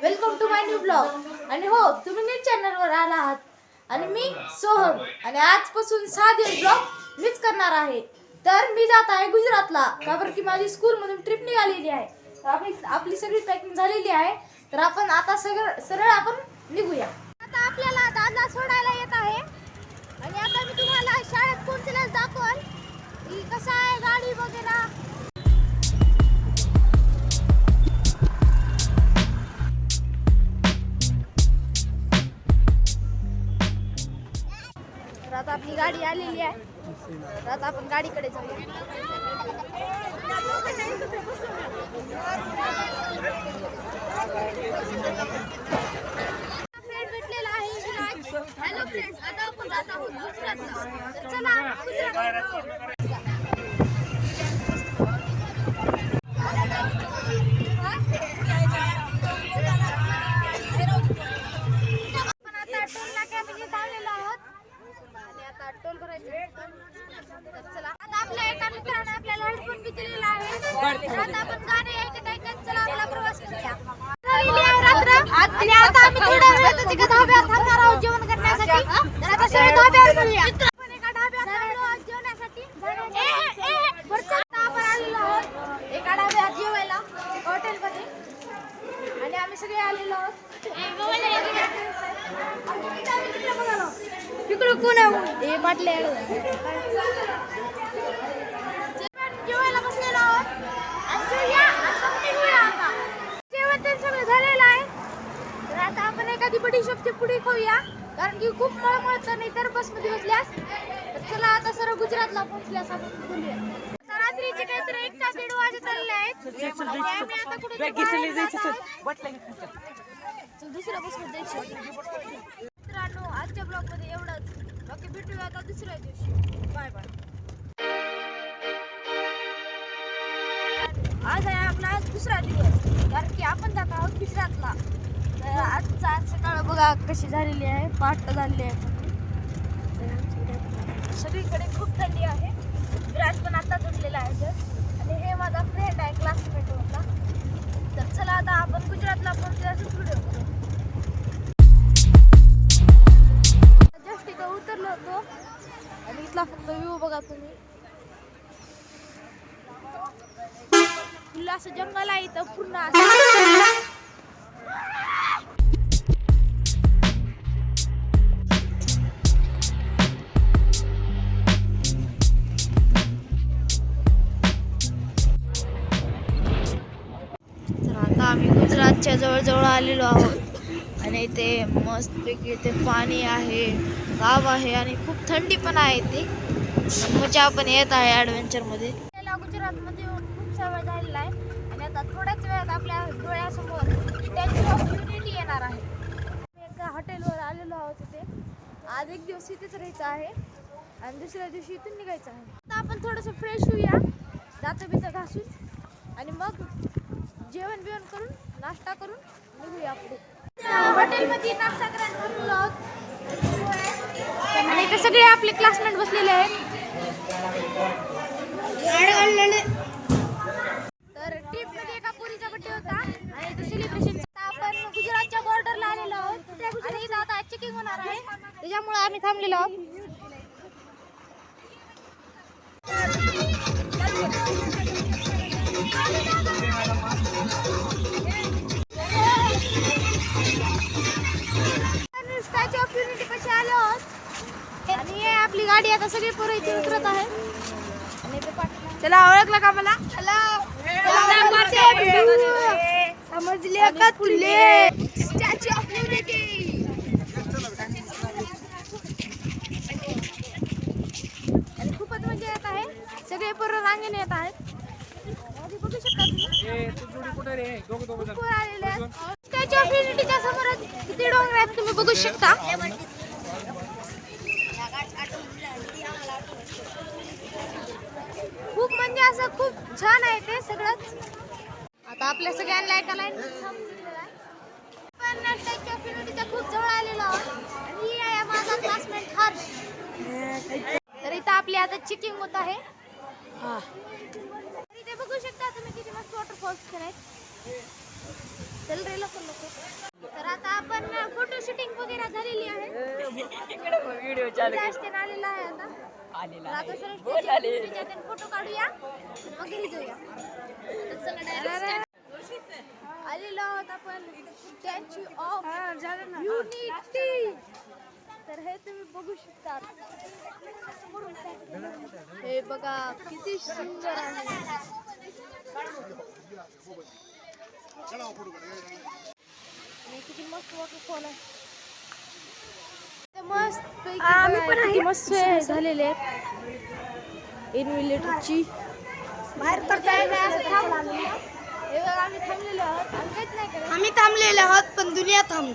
Welcome to my new blog. आणि हो, तुम्ही न्यू चॅनलवर आला आहात आणि मी सोहम आणि आजपासून 6 दिवस ब्लॉग मीच करणार आहे। तर मी जात आहे गुजरातला, का बरं की माझी स्कूल मधून ट्रिप निघालेली आहे। तर आपली सगळी पॅकिंग झालेली आहे। तर आपण आता सरळ आपण निघूया। आता आपल्याला दादा सोडायला येत आहे आणि आता मी तुम्हाला शाळेत पोहोचल्यास दाखवल की कसं आहे गाडी वगैरे। तर आता आपली गाडी आलेली आहे। तर आता आपण गाडीकडे जाऊया। फ्रेंड भेटलेला आहे विराज। हॅलो फ्रेंड्स, आता आपण जात आहोत गुजरातला। तर चला गुजरातला टोल नाक्यामध्ये थांबलेलो आहोत आणि आता टोल भरायचा। तर चला, आता आपल्या एका मित्राने आपल्याला हेडफोन बी दिलेला आहे। आता आपण गाणे ऐकत ऐकत चला आपला प्रवास करूया। आणि आता आम्ही थोड्या वेळात एका ढाब्यावर थांबणार आहोत जेवण करण्यासाठी। तर आता सगळे ढाब्यावर जाऊया। आपण एका ढाब्यावर थांबलो आहोत जेवणासाठी। आता आपण आलेलो आहोत एका ढाब्यावर जेवायला हॉटेलमध्ये आणि आम्ही सगळे आलेलो आहोत। तिकडे कोण आहे? हे बाटले जेवायला बसलेलो आहोत आणि आता जेवण ते सगळं झालेलं आहे। तर आता आपण एखादी बडीशोपची पुडी खाऊया, कारण की खूप मळमळत नाही तर बसमध्ये बसल्यास। तर चला आता सर्व गुजरातला पोहोचल्यास आपण बोलूया। आता रात्रीचे काहीतरी 1 ते 1:30 वाजत आलेले आहेत। आम्ही आता कुठे दुसऱ्या बसमध्ये जायचं। मित्रांनो, आजच्या ब्लॉग मध्ये एवढंच। बाकी भेटूया आता दुसऱ्या दिवशी। Bye bye. आज आहे आपला दुसरा दिवस, कारण की आपण जात आहोत गुजरातला। तर आज सकाळ बघा कशी झालेली आहे, पहाट झालेली आहे। सगळीकडे खूप थंडी आहे। विराज पण आता उठलेला आहे तर, आणि हे माझा फ्रेंड आहे, क्लासमेट होता। तर चला आता आपण गुजरातला पोहोचल्यास व्हिडिओ करू। जस्ट इथं उतरलो होतो आणि इथला फक्त व्ह्यू बघा तुम्ही। फुल असं जंगल आहे इथं पूर्ण आम्ही गुजरातच्या जवळ आलेलो आहोत आणि इथे मस्तपैकी इथे पाणी आहे, गाव आहे आणि खूप थंडी पण आहे इथे। मजा पण येत आहे ॲडव्हेंचर मध्ये। गुजरातमध्ये खूप सवय झालेला आहे आणि आता थोड्याच वेळात आपल्या डोळ्यासमोर स्टॅच्यू ऑफ युनिटी येणार आहे। एका हॉटेलवर आलेलो आहोत इथे। आज एक दिवस इथेच राहायचं आहे आणि दुसऱ्या दिवशी इथून निघायचं आहे। आता आपण थोडंसं फ्रेश होऊया, दातं बितं घासून, आणि मग जेवण बिवण करून नाश्ता करून निघूया पुढे। हॉटेलमध्ये नाश्ता करायला थांबलो आहोत आणि इथे सगळे आपले क्लासमेट बसलेले आहेत। तर ट्रिप मध्ये एका पोरीचा बर्थडे होता आणि इथे सेलिब्रेशन। आपण गुजरातच्या बॉर्डरला आलेलो आहोत आणि इथं आता चेकिंग होणार आहे, त्याच्यामुळे आम्ही थांबलेलो आहोत। स्टॅच्यू ऑफ युनिटी पाशी आलो आहोत आणि हे आपली गाडी आता सगळी पोरं इथे उतरत आहे। चला, ओळखलं का मला? समजले का तुले? Statue of unity. आणि खूपच मजा येत आहे, सगळे पोरं रांगेने येत आहेत। बघू शकता स्टॅच्यू ऑफ युनिटीच्या समोरच किती डोंगर आहेत तुम्ही बघू शकता। खूप म्हणजे असं खूप छान आहे ते सगळंच। आता आपल्या सगळ्यांना एका लाईन थांबलेला आहे। पण स्टॅच्यू ऑफ युनिटीच्या खूप जवळ आलेलो आहोत आणि ही आहे माझा क्लासमेट हर्ष। तर इथं आपली आता चेकिंग होत आहे। इथे बघू शकता तुम्ही किती मस्त वॉटरफॉल्स आहेत। चल रे लवकर लवकर. तर आता आपण फोटो शूटिंग वगैरे झालेली आहे. व्हिडिओ चालू आलेला आहे आता. आलेला आता सरळ फोटो काढूया आणि मग घरी जाऊया. आलेलो आहोत आपण स्टॅच्यू ऑफ युनिटी. तर हे तुम्ही बघू शकता. हे बघा किती सुंदर आहे. किती मस्त वॉटरफॉल आहे. मस्त पैकी मस्त झालेले आहेत इन्व्हिलेटरची. बाहेर तर काय नाही. आम्ही थांबलेलो आहोत. आम्ही काहीच नाही करत. आम्ही थांबलेलो आहोत पण दुनिया थांबली.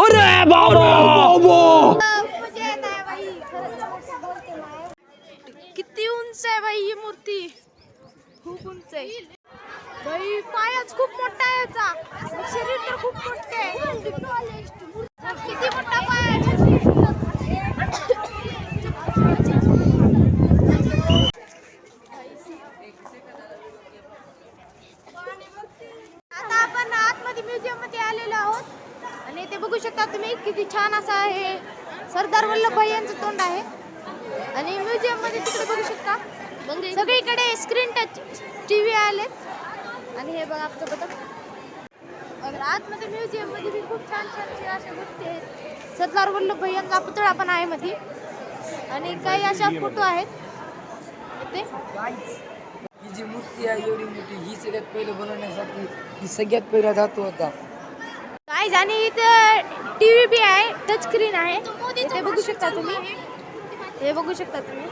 अरे बाबा मजा येत आहे बाई. खरंच बोलते नाही. किती उंच आहे बाई ही मूर्ती. खूप उंच आहे बाई. पायच खूप मोठा आहे याचा. शरीर तर खूप मोठे आहे. किती मोठा पाय आहे. आता आपण आतमध्ये म्युझियम मध्ये आलेलो आहोत आणि ते बघू शकता तुम्ही किती छान असं आहे. सरदार वल्लभभाई यांचं तोंड आहे आणि म्युझियम मध्ये तिकडे बघू शकता सगळीकडे स्क्रीन टच टीव्ही आलेत. आणि हे बघा आपलं बघा आतमध्ये म्युझियम मध्ये भी खूप छान छान अशा गोष्टी आहेत. सरदार वल्लभभाई यांचा पुतळा पण आहे मध्ये आणि काही अशा फोटो आहेत इथे. ही जी मूर्ती आहे एवढी मोठी ही सगळ्यात पहिलं बनवण्यासाठी ही सगळ्यात पहिला धातू होता. काय आणि इथं टीव्ही बी आहे. टच स्क्रीन आहे. ते बघू शकता तुम्ही. हे बघू शकता तुम्ही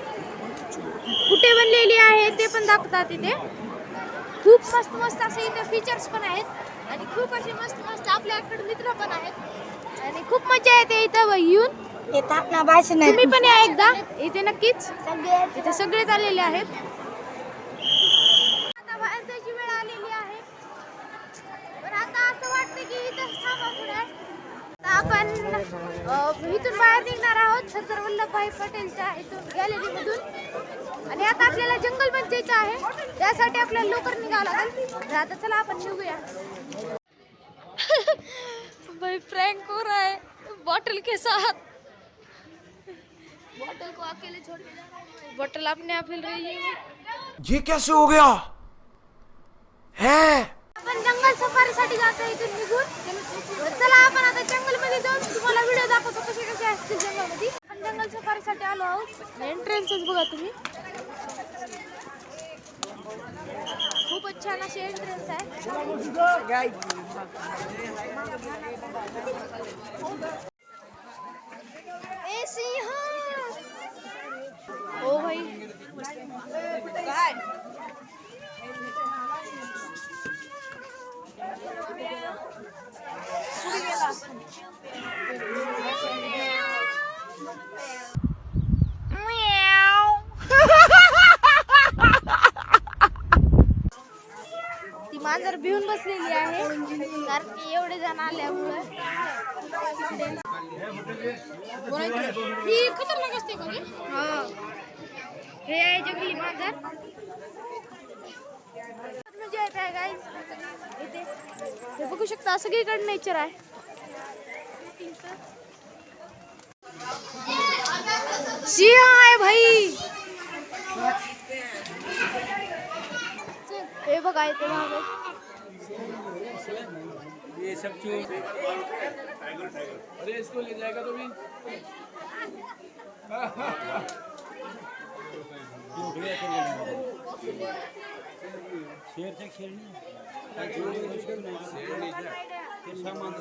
कुठे बनलेली आहे ते पण दाखवतात इथे. खूप मस्त मस्त असे इथे फीचर्स पण आहेत आणि खूप असे मस्त मस्त आपल्याकडे मित्र पण आहेत आणि खूप मजा येते इथं येऊन. तुम्ही पण या एकदा इथे नक्कीच. इथे सगळेच आलेले आहेत. आता बाहेर जायची वेळ आलेली आहे पण आता असं वाटतं की इथं थांबा पुढे. आपण इथून बाहेर निघणार आहोत सरदार वल्लभभाई पटेलच्या इथून गॅलरीमधून आणि आता आपल्याला जंगल मध्ये जायचं आहे. त्यासाठी आपल्याला लवकर निघावं लागेल. तर आता चला आपण निघूया. भाई प्रैंक हो रहा है बॉटल के साथ. बॉटल को अकेले छोड़ के जा रहा है. बॉटल अपने आप हिल रही है. ये कैसे हो गया है? आपण जंगल सफारी साठी जातो इथून निघून. चला आपण आता जंगल मध्ये जाऊन तुम्हाला व्हिडिओ दाखवतो कसे कसे असतील जंगल मध्ये. आपण जंगल सफारी साठी आलो आहोत. एंट्रन्सच बघा तुम्ही. खूपच छान अशी एंट्रन्स आहे. ओ भाई काय ती मांजर भिवून बसलेली आहे कारण की एवढे जण आल्यामुळे. ही खतरनाक असते का? हे आहे जंगली मांजर. मजा येत आहे गाईज इथे. हे बघू शकता सगळीकडे नेचर आहे. सिंह आहे भाई. हे बघा इथे मागे ये सब चीज. अरे इसको ले जाएगा तो भी शेर से शेर नहीं सामान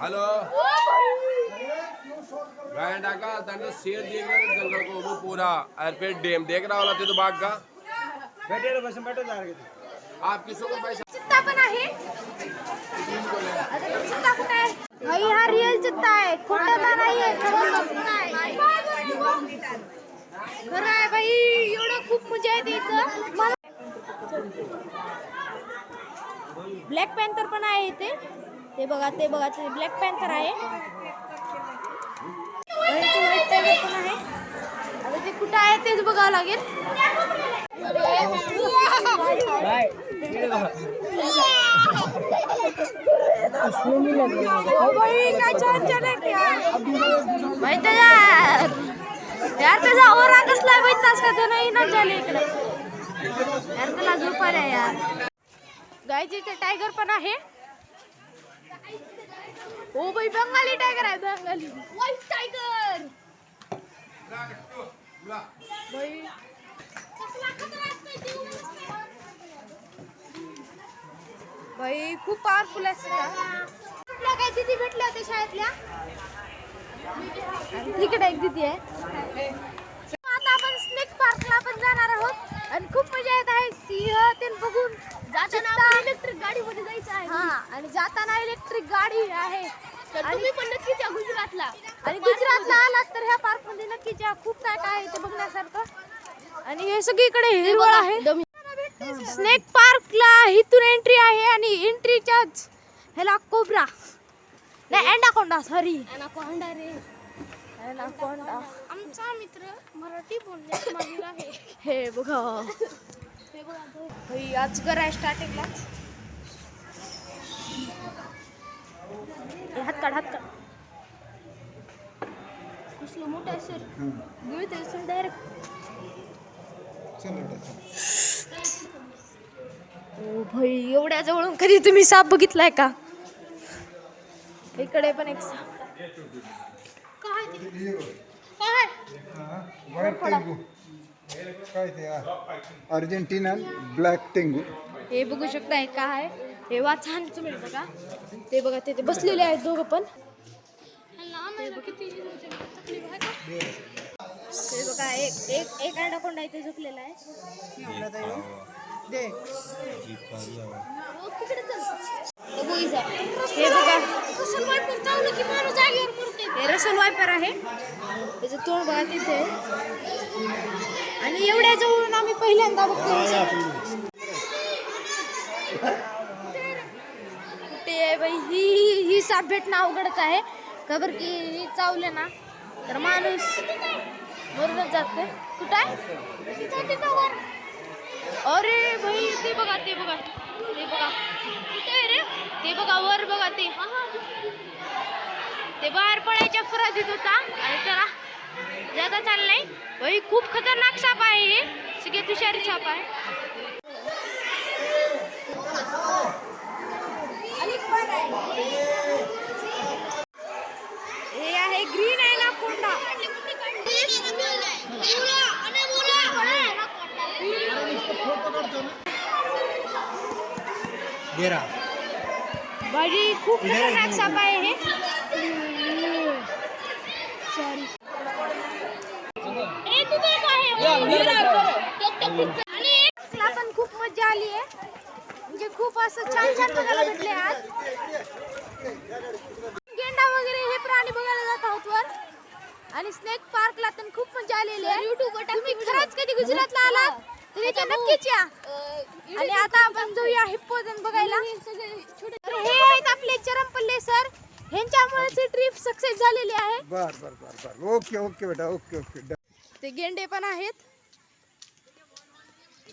हेलो गाय डाका तने शेर देख रहा था जंगल को वो पूरा और फिर डैम देख रहा वाला थे तो बाग का बैठे बस बैठे जा रहे थे. आप किसको को पैसा चित्ता पण आहे. चित्ता कुठे आहे भाई? हा रिअल चित्ता आहे. खोटा नाही आहे. खरं आहे भाई. एवढं खूप मजा येते इथं. ब्लॅक पॅन्थर पण आहे इथे. ते बघा ते ब्लॅक पॅन्थर आहे. व्हाईट टायगर पण आहे. ते कुठं आहे तेच बघावं लागेल. काय छान छान आहे माहिती यार. त्याचा ओरा कसला बघतास का ते नाही ना झाले इकडे यार. त्याला झोपायला यार. गायची इथे टायगर पण आहे. ओ बाई बंगाली टायगर आहे. Bengali white tiger. बाई खूप पॉवरफुल असतात. काय दिदी भेटल्या होत्या शाळेतल्या. तिकडे एक दिदी आहे. आता आपण स्नेक पार्कला पण जाणार आहोत आणि खूप मजा येत आहे. सिंह ते बघून जाताना इलेक्ट्रिक गाडीमध्ये जायचं आहे. हा आणि जाताना इलेक्ट्रिक गाडी आहे. तर तुम्ही पण नक्कीच या गुजरातला. आणि गुजरातला आलात तर ह्या पार्क मध्ये नक्कीच या. खूप काय काय आहे ते बघण्यासारखं आणि हे सगळीकडे हिरवळ आहे. स्नेक पार्कला इथून एंट्री आहे आणि एंट्रीच्याच ह्याला कोब्रा नाही अँडाकोंडा. सॉरी अँडाकोंडा रे. अँडाकोंडा. आमचा मित्र मराठी बोलण्यात माहिर आहे. हे बघा हे बघा अजगर आहे स्टार्टिंगलाच. हात काढ हात काढ. कसलं मोठं आहे सर. गिळते सर डायरेक्ट. ओ भाई एवढ्या जवळून कधी तुम्ही साप बघितलाय का. इकडे पण एक साप. व्हाईट टेंगू काय ते अर्जेंटिना ब्लॅक टेंगू. हे बघू शकताय काय हे वाचन तुम्ही बघा. ते बघा ते बसलेले आहेत दोघं पण. हे बघा एक अँडाकोंडा इथे झोपलेला आहे. हे बघा हे रसल वायपर आहे. त्याचं तोंड बघा तिथे आणि एवढ्या जवळून आम्ही पहिल्यांदा बघतो. कुठे बाई ही साप भेटणं अवघडच आहे. खबर की ही चावले ना तर माणूस मरूनच जाते. कुठं आहे. अरे भाई ते बघा ते बघा ते बघा कुठे रे. ते बघा वर बघा ते बाहेर पडायच्या फराजीत होता आणि त्याला जाता चाललंय. भाई खूप खतरनाक साप आहे. हे सगळ्यात हुशारी साप आहे. हे आहे ग्रीन अँडाकोंडा. भाजी खूप खतरनाक साप आहे हे. सॉरी पण खूप मजा आली आहे. म्हणजे खूप असं छान छान बघायला भेटले. आज गेंडा वगैरे हे प्राणी बघायला जात आहोत वर. आणि स्नेक पार्कला तर खूप मजा आलेली आहे. तुम्ही खरंच कधी गुजरातला आलात तर इथे नक्कीच या. आणि आता आपण जाऊया हिप्पोपोटॅमस बघायला. तर हे आहेत आपले चरमपल्ले सर. ह्यांच्यामुळे ट्रिप सक्सेस झालेली आहे. बर बर बर बर ओके ओके बेटा ओके ओके. ते गेंडे पण आहेत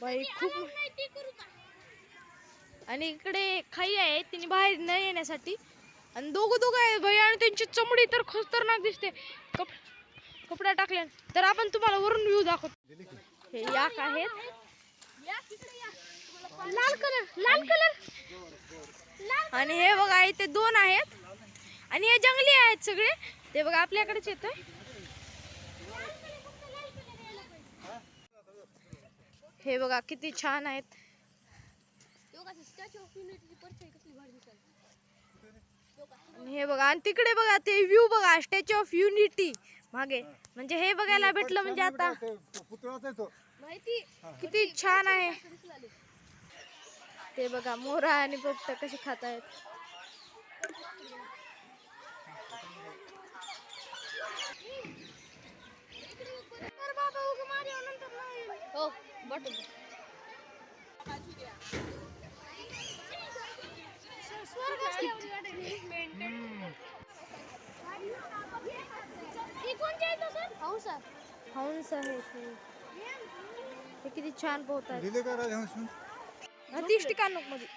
बाई खूप. आणि इकडे खाई आहे तिने बाहेर न येण्यासाठी. आणि दोघं आहे भाई आणि त्यांची चमडी तर खतरनाक दिसते. कपडा टाकल्या तर आपण तुम्हाला वरून व्ह्यू दाखवतो. हे याक आहेत. लाल कलर आणि हे बघा इथे दोन आहेत आणि हे जंगली आहेत सगळे. ते बघा आपल्याकडेच येतोय. हे बघा किती छान आहेत. आणि हे बघा आणि तिकडे बघा ते व्ह्यू बघा स्टॅच्यू ऑफ युनिटी मागे. म्हणजे हे बघायला भेटलं म्हणजे आता किती छान आहे. ते बघा मोरा आणि पोपट कसे खात आहेत. हंस आहे ते किती छान पोहतात. दिले का राजहंस? 30 मध्ये.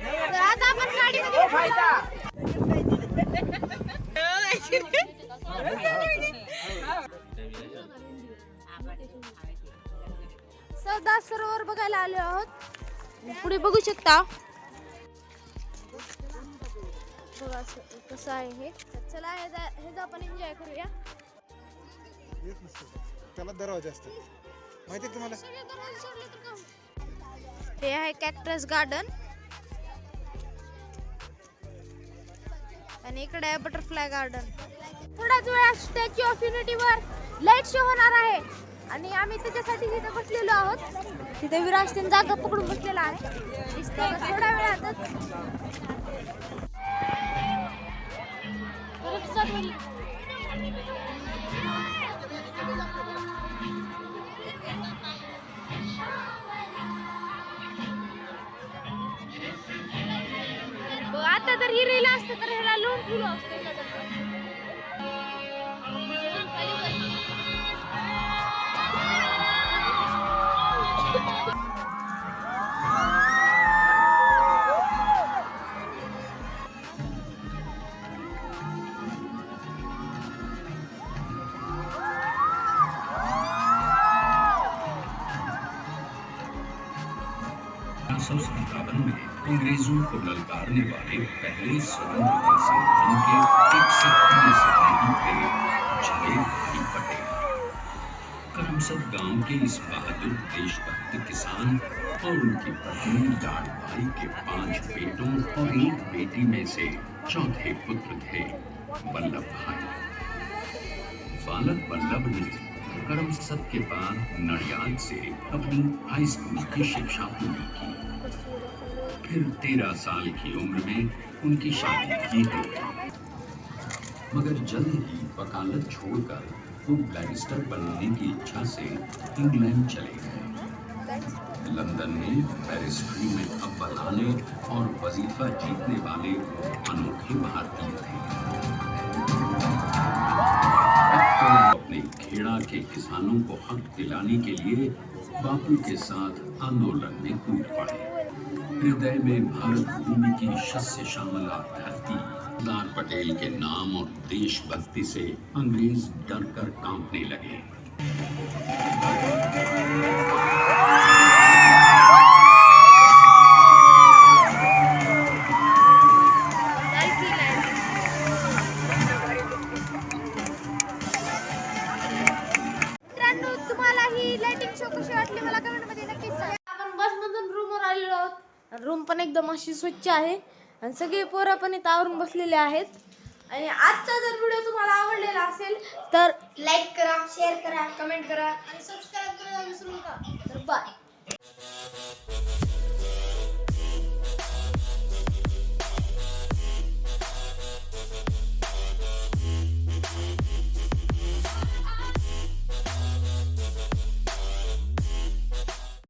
तर आता आपण गाडीमध्ये सरदार सरोवर बघायला आलो आहोत. पुढे बघू शकता बघा कसं आहे हे. तर चला हे आपण एन्जॉय करूया. येत नसतं त्याला दरवाजा असतात माहिती आहे तुम्हाला? हे आहे कॅक्टस गार्डन आणि इकडे आहे बटरफ्लाय गार्डन. थोड्याच वेळात स्टॅच्यू ऑफ युनिटी वर लाईट शो होणार आहे आणि आम्ही त्याच्यासाठी तिथे बसलेलो आहोत. तिथे विराज त्यांनी जागा पकडून बसलेला आहे. दिसतंय का थोड्या वेळातच. आता तर ही रील असते तर ह्याला लोन ठेवलं असतं. में अंग्रेजों को ललकारने वाले पहले स्वतंत्रता संग्राम के एक सक्रिय सिपाही थे जय भाई पटेल। करमसद गांव के इस बहादुर देशभक्त किसान और उनकी पत्नी लाडबाई के 5 बेटों और 1 बेटी में से चौथे पुत्र थे वल्लभ भाई। बालक वल्लभ ने करमसद के बाद नडियाद से अपनी हाई स्कूल की शिक्षा पूरी की। फिर 13 साल की उम्र में उनकी शादी की गई, मगर जल्द ही वकालत छोड़कर वो बैरिस्टर बनने की इच्छा से इंग्लैंड चले गए। लंदन में बैरिस्ट्री में अव्वल आने और वजीफा जीतने वाले अनोखे भारतीय थे। अपने खेड़ा के किसानों को हक दिलाने के लिए बापू के साथ आंदोलन में कूद पड़े। हृदय में भारत भूमि की शस्य श्यामला धरती सरदार पटेल के नाम और देशभक्ति से अंग्रेज डर कर कांपने लगे। तुम्हाला ही लाइटिंग शो कशी वाटली मला कमेंट मध्ये नक्कीच सांगा. आपण बस मधून रूम वर आलेलो आहोत. रूम पण एकदम अशी स्वच्छ आहे आणि सगळे पोरं पण इथं आवरून बसलेले आहेत. आणि आजचा जर व्हिडिओ तुम्हाला आवडलेला असेल तर लाईक करा, शेअर करा, कमेंट करा आणि सबस्क्राइब करायला विसरू नका. तर बाय.